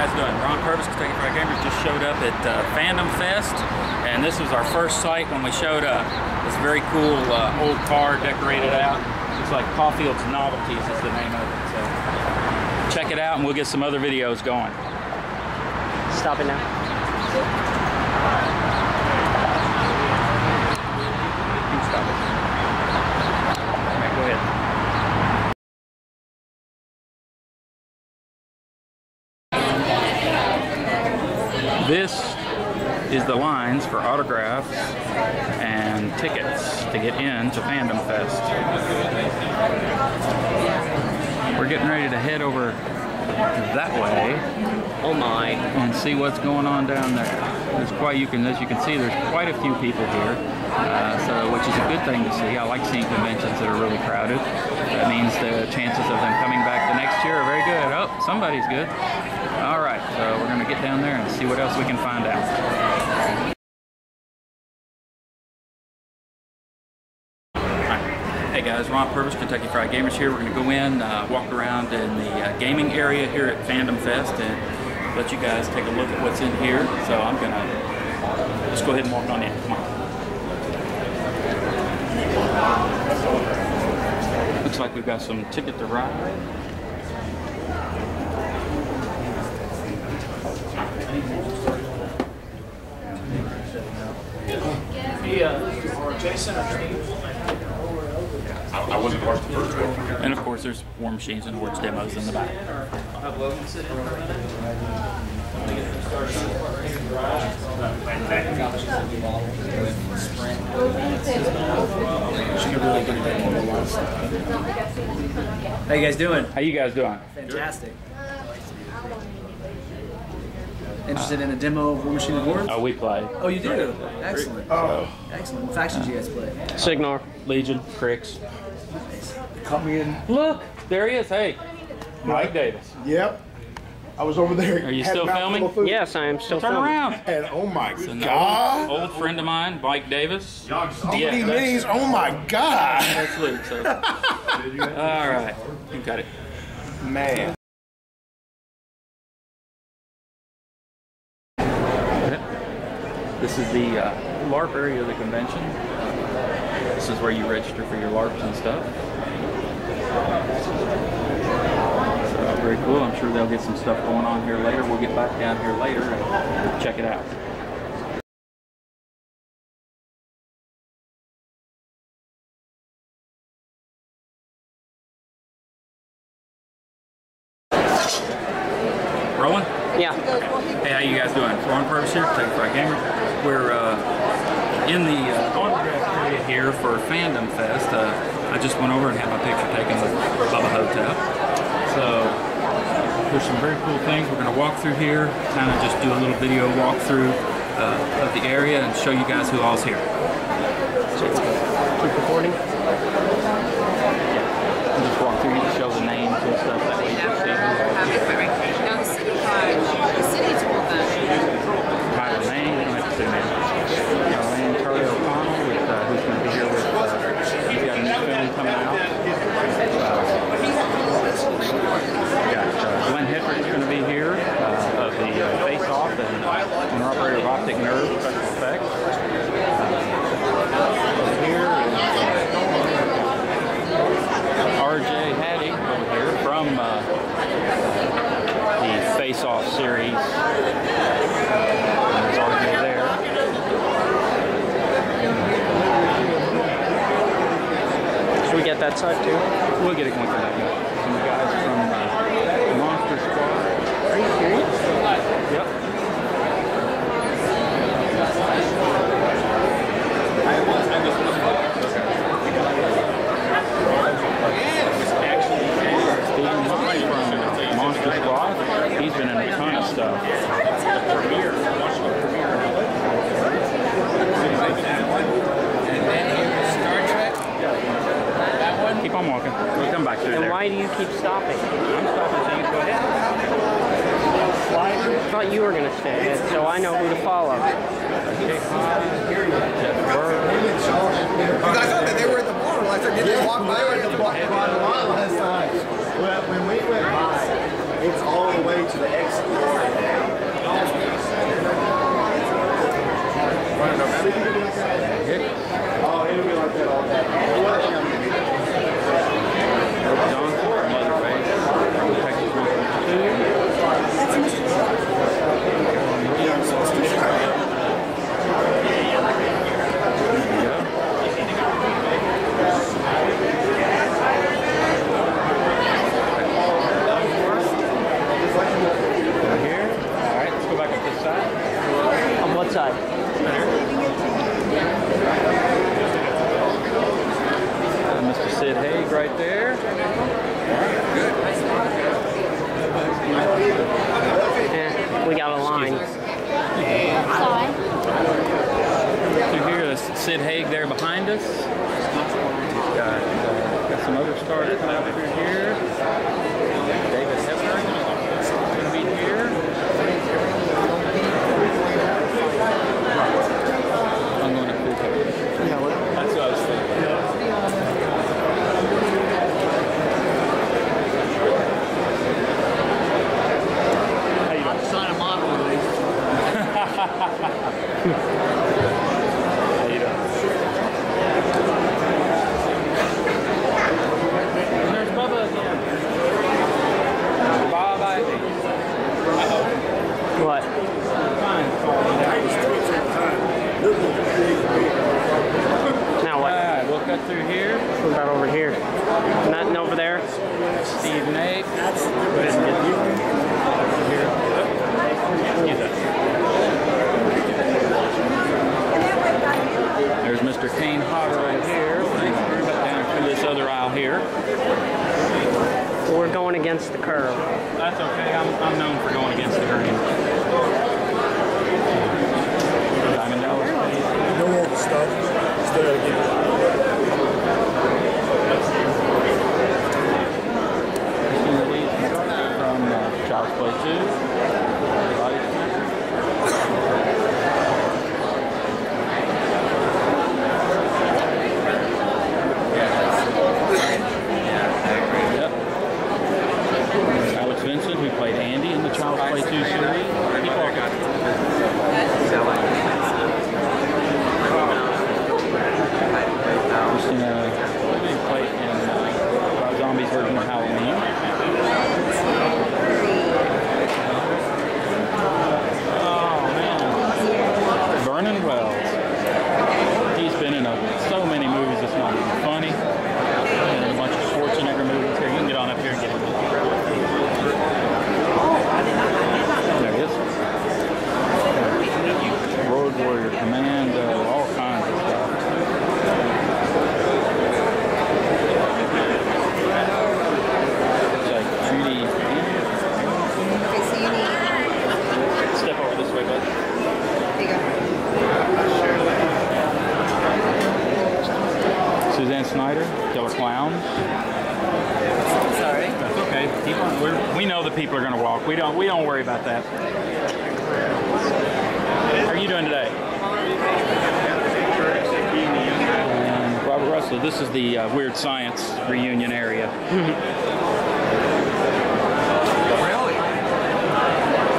guys doing? Ron Purvis, Kentucky Fried Gamers, just showed up at Fandomfest, and this was our first site when we showed up. This very cool old car decorated out. Looks like Caulfield's Novelties is the name of it. So check it out, and we'll get some other videos going. Stop it now. You can stop it. All right, go ahead. This is the lines for autographs and tickets to get into Fandomfest. We're getting ready to head over that way. Oh my! And see what's going on down there. There's quite, as you can see, there's quite a few people here, which is a good thing to see. I like seeing conventions that are really crowded. That means the chances of them coming back the next year are very good. Oh, somebody's good. All right, so we're going to get down there and see what else we can find out. Hey guys, Ron Purvis, Kentucky Fried Gamers here. We're going to go in, walk around in the gaming area here at Fandomfest and let you guys take a look at what's in here. So I'm going to just go ahead and walk on in. Come on. Looks like we've got some Ticket to Ride. Jason or Steve? I wasn't part of the first one. And of course there's War Machines and Hordes demos in the back. How you guys doing? How you guys doing? Fantastic. Interested in a demo of War Machine Hordes? Oh, we play. Oh, you do? Excellent. Oh. Excellent. What factions do you guys play? Signal. Legion, Cricks. Cut me in. Look, there he is. Hey, Mike Davis. Yep. I was over there. Are you still filming? Yes, I am still Turn filming. around. And oh my An God. old friend of mine, Mike Davis. DVD means, oh my God. That's Luke. So. All right, you got it. Man. This is the LARP area of the convention. This is where you register for your LARPs and stuff. So very cool. I'm sure they'll get some stuff going on here later. We'll get back down here later and check it out. Rolling? Yeah. Hey, how you guys doing? Ron Purvis here, Kentucky Fried Gamers. We're in the autograph area here for Fandomfest. I just went over and had my picture taken with Bubba Hotel. So there's some very cool things. We're going to walk through here, kind of just do a little video walkthrough of the area and show you guys who all's here. Keep recording. Yeah. Just walk through here to show the names and stuff. That way you can see who all's here. Now the city told them. Tyler Lane, we don't have to say names. Lane, Charlie O'Connell, who's going to be here with, he's got a new film coming out. Glenn Hedrick's going to be here of the Face Off and owner operator of Optic Nerve Special Effects. Over here is RJ Hattie over here from the Face Off series. There's RJ there. Should we get that side too? We'll get it going for that one. Some guys from Monster Squad. Are you serious? Yep. Stephen Murray from Monster Squad. He's been in a ton of stuff. Keep on walking. We'll come back through And there. why do you keep stopping? I'm stopping so you go ahead. I thought you were going to stay ahead, so I know who to follow. You guys thought that they were at the bar last time. Did they walk by? At the bar last time. When we went by, it's all the way to the exit. Sid Haig there behind us. Got some other stars coming up through here. David Hefner is going to be here. I'm going to Cool Cover. That's what I was thinking. Sign a model release. How you doing? There's Bubba again. Bye-bye. Uh-oh. What? Now what? Alright, we'll cut through here. What about over here? Nothing over there? Steve Nate. There's Mr. Kane Hodder right here. Down through this other aisle here. We're going against the curve. That's okay. I'm known for going against the grain. Diamond Dallas. No more stuff. Stay again. From Child's Play 2. Alex Vincent, who played Andy in the Child's Play 2 series. Christina, who played in Rob Zombie's version of Halloween. Oh man, Vernon Wells. He's been in so many movies. It's not even funny. And a bunch of Schwarzenegger movies here. You can get on up here and get him. There he is. Road Warrior Commando, all kinds of stuff. It's like 3D. Okay, so you need. Step over this way, bud. There you go. Suzanne Snyder, Killer Clowns. Sorry. That's okay. Keep on. We know that people are going to walk. We don't worry about that. How are you doing today? And Robert Russell. This is the Weird Science reunion area. Really?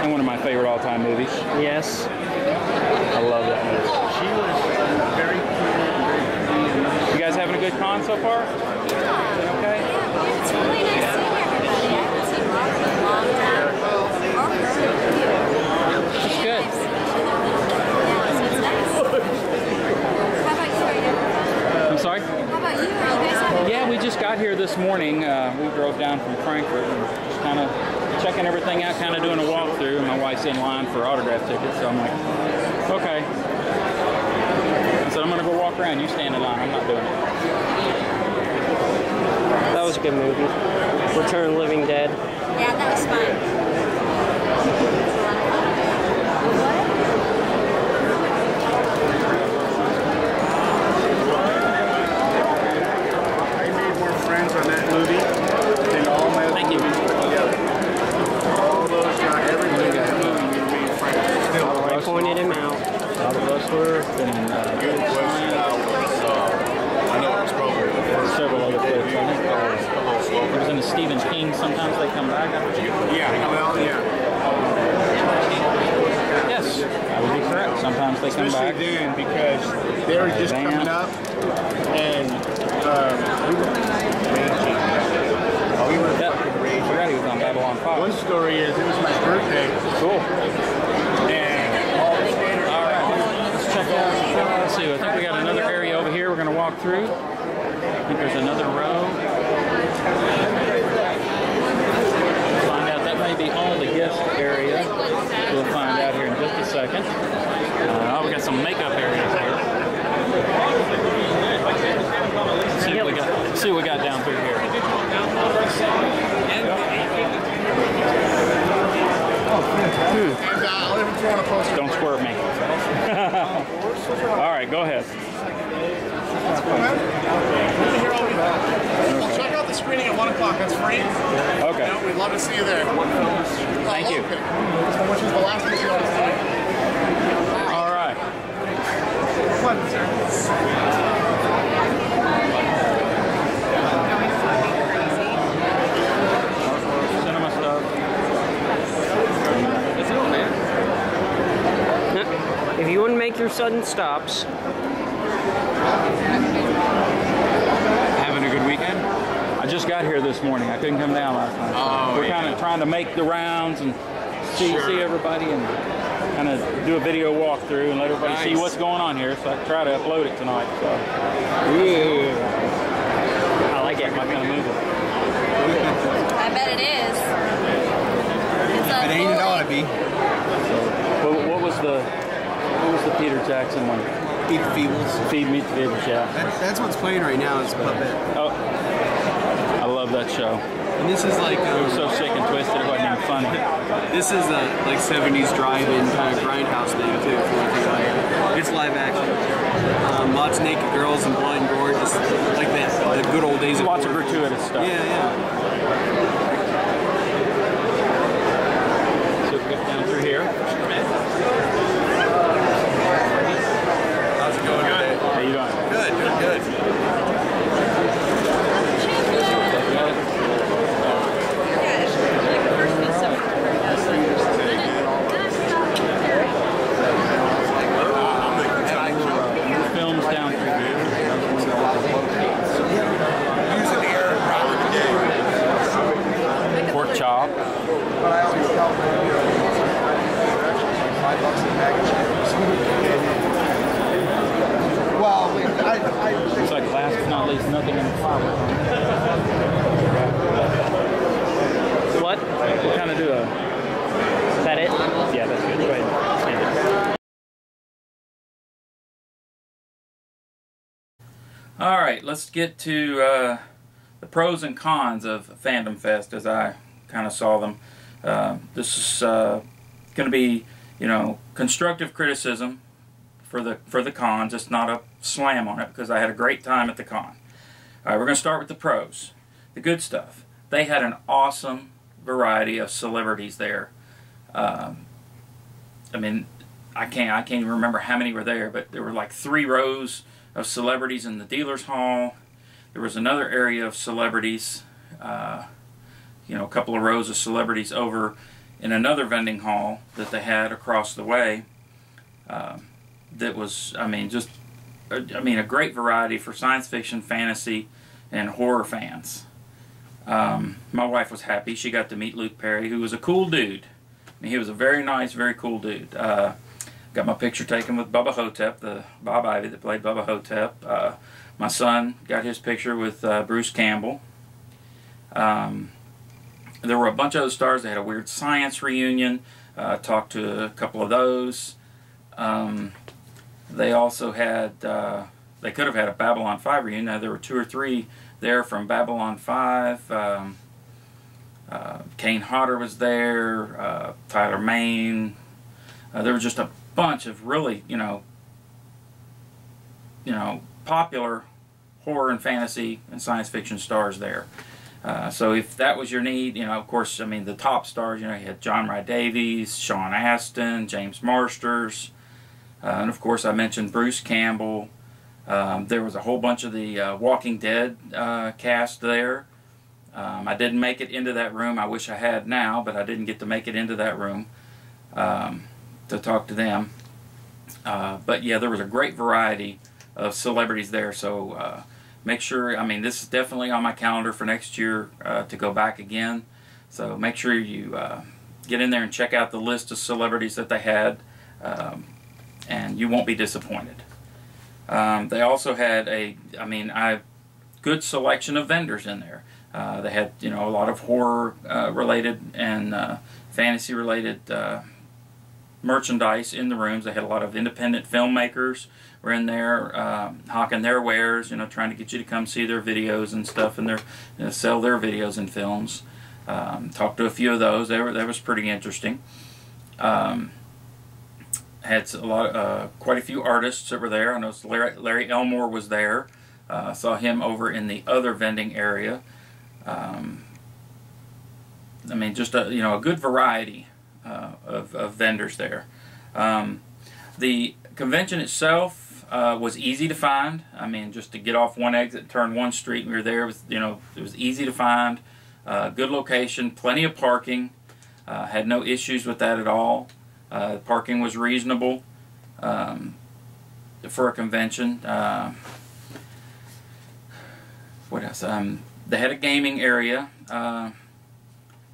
And one of my favorite all-time movies. Yes. I love that movie. She was very cute. You guys having a good con so far? Yeah. Okay. It's really nice seeing everybody. I haven't seen Robert in a long time. It's good. Yeah, so it's nice. How about you? Are you having fun? I'm sorry? How about you? Are you guys having Yeah, we just got here this morning. We drove down from Frankfurt and just kind of checking everything out, kind of doing a walkthrough. And my wife's in line for autograph tickets, so I'm like, okay. I said, I'm going to go walk around. You stand in line. I'm not doing it. That was a good movie. Return of the Living Dead. Yeah, that was fun. I made more friends on that movie than all my Thank you. movies put together. All those guys, everybody in that movie we made friends. Still, I pointed him out. Robert Rustler and Good question. I know it's probably the first several other folks. I think a little slow. it was in the Stephen King. Sometimes they come back. yeah, well, yeah. Yes, that would be correct. Sometimes they come back. Especially then because they were just Van. coming up and we were Yep. fucking I raging. forgot he was on Babylon 5. One story is it was my birthday Cool. and all the skaters. All right, let's check out. Let's see. I think we got another area over here we're going to walk through. I think there's another row. Find out that may be all the guest area. We'll find out here in just a second. Oh, we got some makeup areas here. See what we got down through here. And if you want to post Don't squirt me. All right, go ahead. Well, check out the screening at 1 o'clock. That's free. Okay. Yeah, we'd love to see you there. Thank you. Which is the last one you want to see. All right. Cinema stuff. If you wouldn't make your sudden stops. Having a good weekend? I just got here this morning. I couldn't come down last night. Oh, We're kind of trying to make the rounds and see everybody and kind of do a video walkthrough and let everybody see what's going on here. So I try to upload it tonight. So I like it. My kind of movie. I bet it is. It's It ain't, it ought to be. What was the Peter Jackson one? Eat the Feebles. Feed Me the Feebles, yeah. That's what's playing right now is Puppet. Oh, I love that show. And this is like... It was so sick and twisted, it wasn't even funny. This is a like 70s drive-in kind of grindhouse thing too. If you want to think about it. It's live action. Lots of naked girls and blood and gore, just like the good old days of Lots of horror. gratuitous stuff. Yeah, yeah. So we get down through here. How's it going today? How you doing? Good, good. Films down through here. Pork chop. Looks like last but not least, nothing in the fire. What? We'll kind of do a... Is that it? Yeah, that's good. Go ahead. Stand it. All right, let's get to the pros and cons of Fandomfest as I kind of saw them. This is going to be, you know, constructive criticism for the cons. It's not a slam on it because I had a great time at the con. All right, we're going to start with the pros. The good stuff. They had an awesome variety of celebrities there. I mean, I can't even remember how many were there, but there were like 3 rows of celebrities in the dealer's hall. There was another area of celebrities, you know, a couple of rows of celebrities over in another vending hall that they had across the way. That was, I mean, just, I mean, a great variety for science fiction, fantasy, and horror fans. My wife was happy. She got to meet Luke Perry, who was a cool dude. I mean, he was a very nice, very cool dude. Got my picture taken with Bubba Hotep, the Bob Ivy that played Bubba Hotep. My son got his picture with Bruce Campbell. There were a bunch of other stars. They had a weird science reunion. Talked to a couple of those. They also had, they could have had a Babylon 5 reunion. Now, there were 2 or 3 there from Babylon 5. Kane Hodder was there, Tyler Main. There was just a bunch of really, you know, popular horror and fantasy and science fiction stars there. So if that was your need, you know, of course, I mean, the top stars, you know, you had John Rhys Davies, Sean Astin, James Marsters, and of course I mentioned Bruce Campbell. There was a whole bunch of the Walking Dead cast there. I didn't make it into that room. I wish I had now, but I didn't get to make it into that room to talk to them. But yeah, there was a great variety of celebrities there, so make sure, I mean, this is definitely on my calendar for next year to go back again. So make sure you get in there and check out the list of celebrities that they had, and you won't be disappointed. They also had a good selection of vendors in there. They had, you know, a lot of horror related and fantasy related merchandise in the rooms. They had a lot of independent filmmakers were in there hawking their wares, you know, trying to get you to come see their videos and stuff, and sell their videos and films. Talked to a few of those. That was pretty interesting. Had quite a few artists that were there. I know Larry Elmore was there. Saw him over in the other vending area. I mean, just a a good variety of vendors there. The convention itself was easy to find. I mean, just to get off one exit, turn one street, we were there. It was easy to find. Good location, plenty of parking. Had no issues with that at all. Parking was reasonable for a convention. What else? They had a gaming area.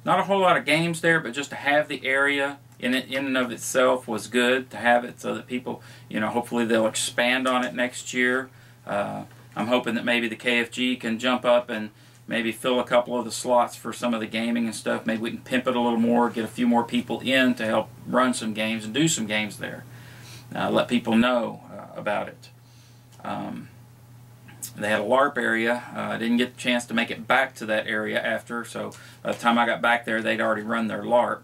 Not a whole lot of games there, but just to have the area in and of itself was good to have it, so that people, hopefully they'll expand on it next year. I'm hoping that maybe the KFG can jump up and maybe fill a couple of the slots for some of the gaming and stuff. Maybe we can pimp it a little more, get a few more people in to help run some games and do some games there. Let people know about it. They had a LARP area. I didn't get the chance to make it back to that area after, so by the time I got back there, they'd already run their LARP.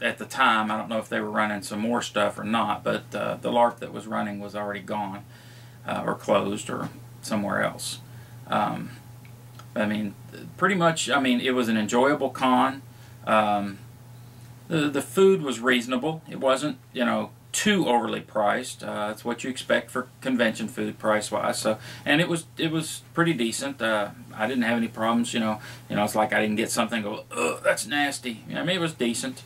At the time, I don't know if they were running some more stuff or not, but the LARP that was running was already gone or closed or somewhere else. I mean, pretty much, it was an enjoyable con. The food was reasonable. It wasn't, too overly priced. That's what you expect for convention food price-wise. So, and it was pretty decent. I didn't have any problems. It's like I didn't get something go, ugh, that's nasty. It was decent.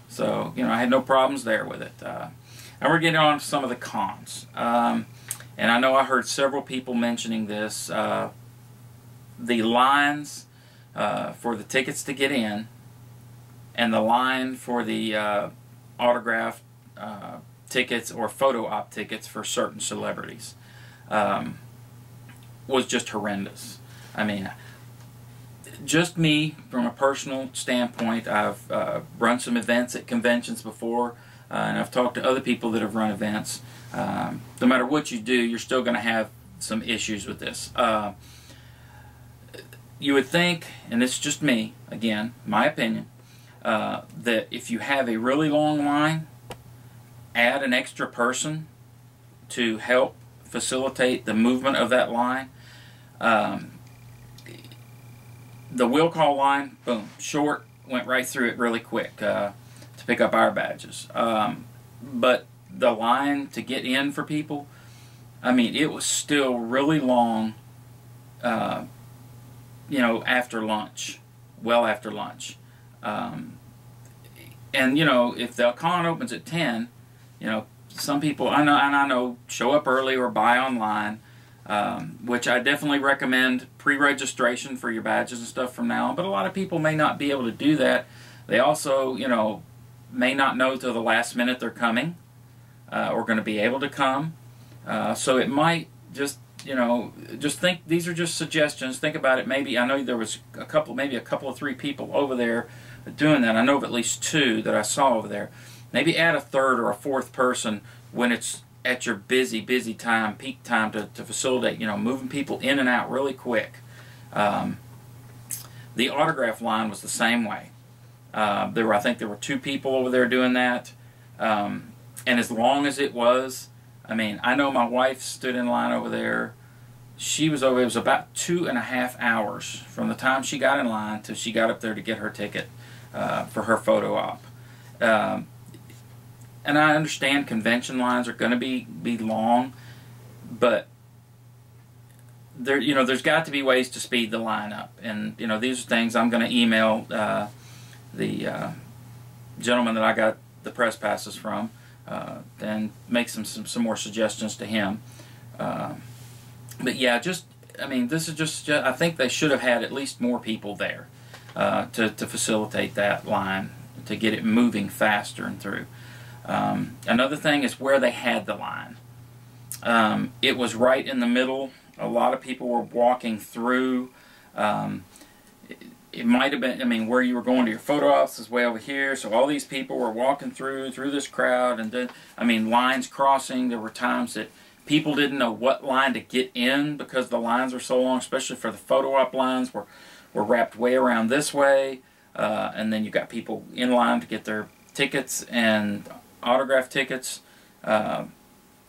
So, I had no problems there with it. And we're getting on to some of the cons. And I know I heard several people mentioning this. The lines for the tickets to get in and the line for the autograph tickets or photo op tickets for certain celebrities was just horrendous. Just me, from a personal standpoint, I've run some events at conventions before, and I've talked to other people that have run events. No matter what you do, you're still going to have some issues with this. You would think, and this is just me, again, my opinion, that if you have a really long line, add an extra person to help facilitate the movement of that line. The will call line, boom, short, went right through it really quick to pick up our badges. But the line to get in for people, it was still really long, after lunch, well after lunch. And, if the con opens at 10, some people, I know, show up early or buy online, which I definitely recommend pre-registration for your badges and stuff from now on, but a lot of people may not be able to do that. They also, may not know till the last minute they're coming or going to be able to come. So it might just, just think, these are just suggestions. Think about it. Maybe, I know there was maybe a couple of 3 people over there doing that. I know of at least 2 that I saw over there. Maybe add a 3rd or a 4th person when it's at your busy time, peak time, to facilitate, moving people in and out really quick. The autograph line was the same way. I think there were 2 people over there doing that. And as long as it was, I know my wife stood in line over there. It was about 2.5 hours from the time she got in line till she got up there to get her ticket for her photo op. And I understand convention lines are going to be long, but there's got to be ways to speed the line up. And these are things I'm going to email the gentleman that I got the press passes from, and make some more suggestions to him. But yeah, this is just I think they should have had at least more people there to facilitate that line, to get it moving faster and through. Another thing is where they had the line. It was right in the middle. A lot of people were walking through. It might have been, where you were going to your photo ops is way over here, so all these people were walking through this crowd, and then, lines crossing. There were times that people didn't know what line to get in because the lines were so long, especially for the photo op lines were wrapped way around this way, and then you got people in line to get their tickets and autograph tickets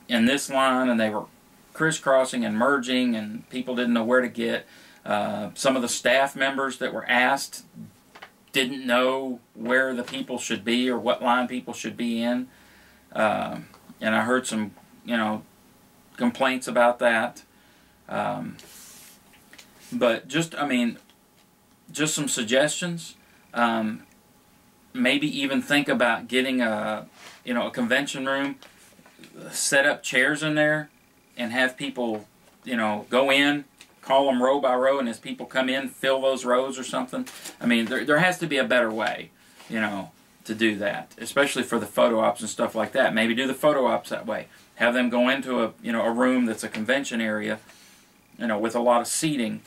in this line, and they were crisscrossing and merging, and people didn't know where to get. Some of the staff members that were asked didn't know where the people should be or what line people should be in. And I heard some, complaints about that. But just some suggestions. Maybe even think about getting a convention room, set up chairs in there, and have people, go in, call them row by row, and as people come in, fill those rows or something. I mean, there has to be a better way, to do that, especially for the photo ops and stuff like that. Maybe do the photo ops that way. Have them go into a room that's a convention area, with a lot of seating,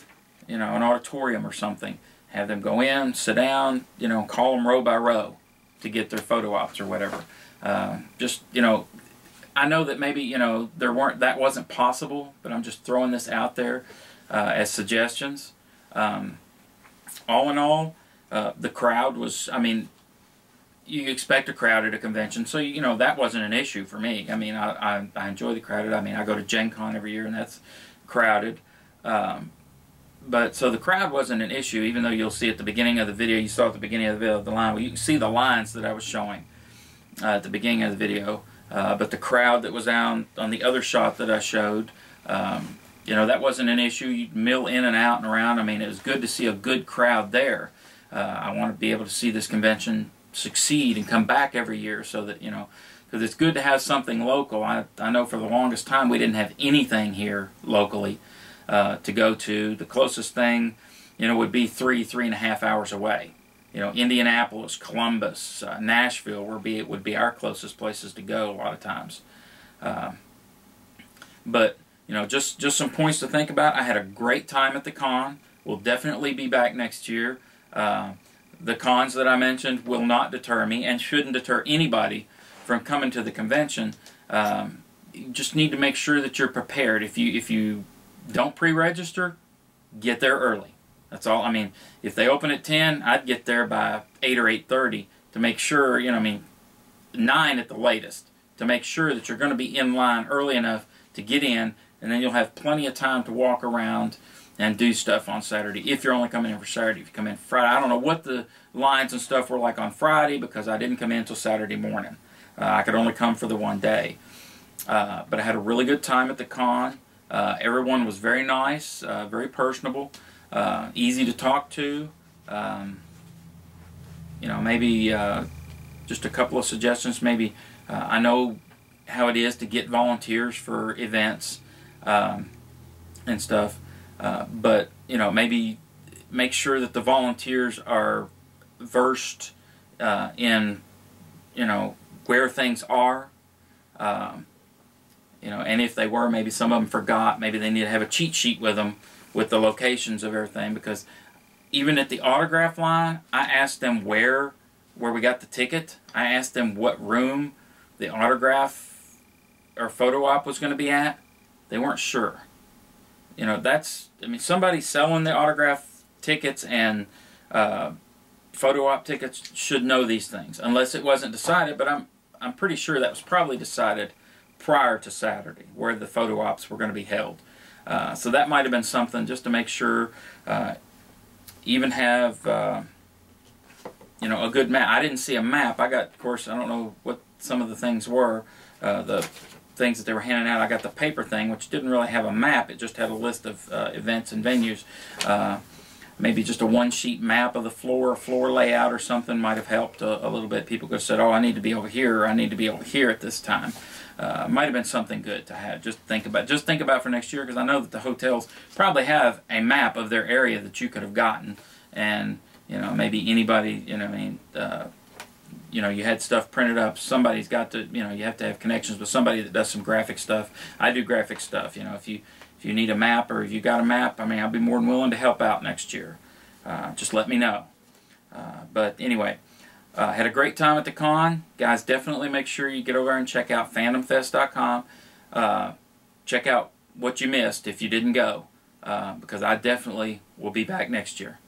an auditorium or something. Have them go in, sit down, call them row by row to get their photo ops or whatever. I know that maybe, that wasn't possible, but I'm just throwing this out there as suggestions. All in all, the crowd was, you expect a crowd at a convention, so, that wasn't an issue for me. I enjoy the crowded. I go to Gen Con every year, and that's crowded. But so the crowd wasn't an issue, even though you'll see at the beginning of the video, you saw at the beginning of the video, the line, well, you can see the lines that I was showing at the beginning of the video. But the crowd that was on the other shot that I showed, that wasn't an issue. You'd mill in and out and around. It was good to see a good crowd there. I want to be able to see this convention succeed and come back every year, so that, because it's good to have something local. I know for the longest time we didn't have anything here locally to go to. The closest thing, would be 3.5 hours away. Indianapolis, Columbus, Nashville would be our closest places to go a lot of times. But just some points to think about. I had a great time at the con. We'll definitely be back next year. The cons that I mentioned will not deter me and shouldn't deter anybody from coming to the convention. You just need to make sure that you're prepared. If you don't pre-register, get there early. That's all. If they open at 10, I'd get there by 8 or 8:30 to make sure, 9 at the latest, to make sure that you're going to be in line early enough to get in, and then you'll have plenty of time to walk around and do stuff on Saturday, if you're only coming in for Saturday. If you come in Friday, I don't know what the lines and stuff were like on Friday, because I didn't come in until Saturday morning. I could only come for the one day. But I had a really good time at the con. Everyone was very nice, very personable, easy to talk to. Maybe just a couple of suggestions. Maybe I know how it is to get volunteers for events and stuff, but maybe make sure that the volunteers are versed in where things are. And if they were, maybe some of them forgot. Maybe they need to have a cheat sheet with them with the locations of everything, because even at the autograph line, I asked them where we got the ticket. I asked them what room the autograph or photo op was going to be at. They weren't sure. Somebody selling the autograph tickets and photo op tickets should know these things, unless it wasn't decided, but I'm pretty sure that was probably decided prior to Saturday, where the photo ops were going to be held. So that might have been something, just to make sure. Even have a good map. I didn't see a map. I got, of course, I don't know what some of the things were, the things that they were handing out. I got the paper thing, which didn't really have a map. It just had a list of events and venues. Maybe just a one-sheet map of the floor layout or something might have helped a little bit. People could have said, oh, I need to be over here, or I need to be over here at this time. Might have been something good to have. Just think about for next year, because I know that the hotels probably have a map of their area that you could have gotten, and maybe anybody, you had stuff printed up. Somebody's got to, you have to have connections with somebody that does some graphic stuff. I do graphic stuff. If you need a map, or if you got a map, I'll be more than willing to help out next year. Just let me know. But anyway. Had a great time at the con. Guys, definitely make sure you get over and check out Fandomfest.com. Check out what you missed if you didn't go, because I definitely will be back next year.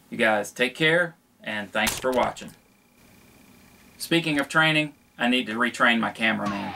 You guys take care, and thanks for watching. Speaking of training, I need to retrain my cameraman.